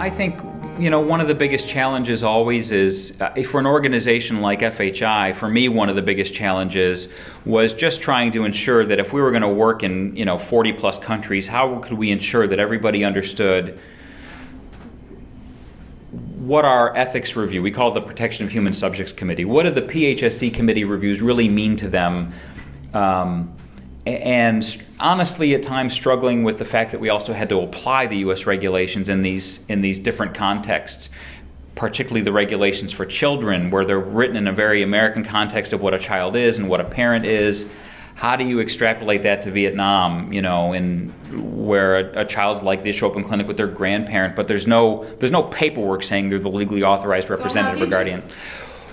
I think, one of the biggest challenges always is, for an organization like FHI, for me, one of the biggest challenges was just trying to ensure that if we were going to work in, 40 plus countries, how could we ensure that everybody understood what our ethics review, we call it the Protection of Human Subjects Committee, what did the PHSC committee reviews really mean to them? And honestly, at times struggling with the fact that we also had to apply the U.S. regulations in these different contexts, particularly the regulations for children, where they're written in a very American context of what a child is and what a parent is. How do you extrapolate that to Vietnam, where a child's likely to show up in clinic with their grandparent, but there's no paperwork saying they're the legally authorized representative or guardian.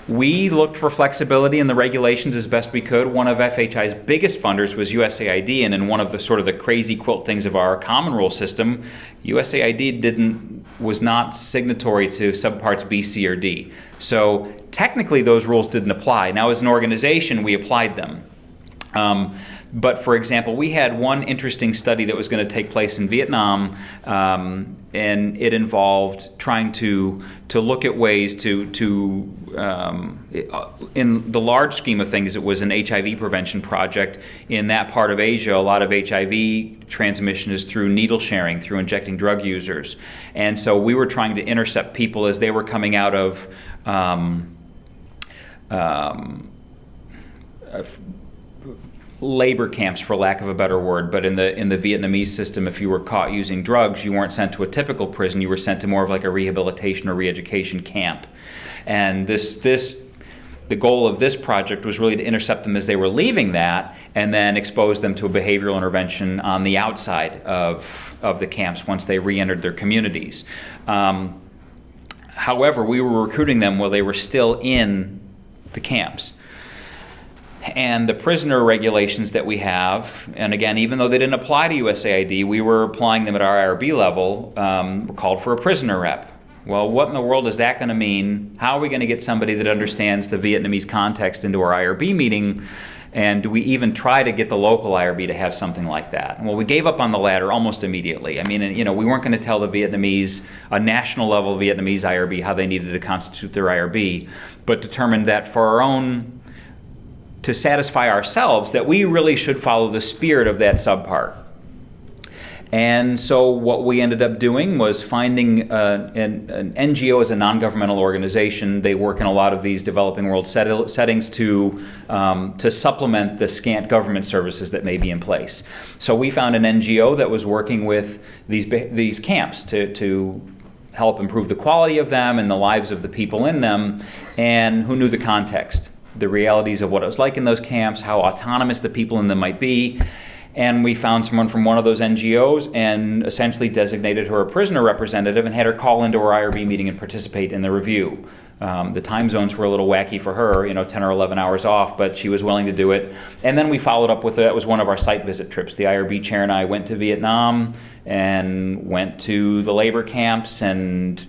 We looked for flexibility in the regulations as best we could. One of FHI's biggest funders was USAID, and in one of the sort of the crazy quilt things of our common rule system, USAID was not signatory to subparts B, C, or D. So technically those rules didn't apply. Now as an organization, we applied them. But for example, we had one interesting study that was going to take place in Vietnam, and it involved trying to look at ways to in the large scheme of things, it was an HIV prevention project. In that part of Asia, a lot of HIV transmission is through needle sharing, through injecting drug users. And so we were trying to intercept people as they were coming out of labor camps, for lack of a better word, but in the Vietnamese system, if you were caught using drugs, you weren't sent to a typical prison, you were sent to more of like a rehabilitation or re-education camp. And the goal of this project was really to intercept them as they were leaving that and then expose them to a behavioral intervention on the outside of the camps once they re-entered their communities. However, we were recruiting them while they were still in the camps. And the prisoner regulations that we have, and again, even though they didn't apply to USAID, we were applying them at our IRB level, were called for a prisoner rep. Well, what in the world is that going to mean? How are we going to get somebody that understands the Vietnamese context into our IRB meeting? And do we even try to get the local IRB to have something like that? Well, we gave up on the latter almost immediately. I mean, we weren't going to tell the Vietnamese, a national level Vietnamese IRB, how they needed to constitute their IRB, but determined that for our own, to satisfy ourselves, that we really should follow the spirit of that subpart. And so what we ended up doing was finding an NGO as a non-governmental organization. They work in a lot of these developing world settings to supplement the scant government services that may be in place. So we found an NGO that was working with these camps to help improve the quality of them and the lives of the people in them, and who knew the context, the realities of what it was like in those camps, how autonomous the people in them might be. And we found someone from one of those NGOs and essentially designated her a prisoner representative and had her call into our IRB meeting and participate in the review. The time zones were a little wacky for her, 10 or 11 hours off, but she was willing to do it. And then we followed up with, that was one of our site visit trips. The IRB chair and I went to Vietnam and went to the labor camps and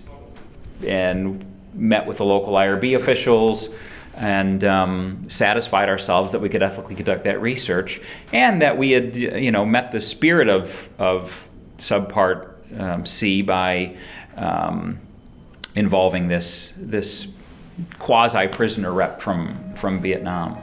met with the local IRB officials, and satisfied ourselves that we could ethically conduct that research, and that we had, met the spirit of subpart C by involving this quasi-prisoner rep from Vietnam.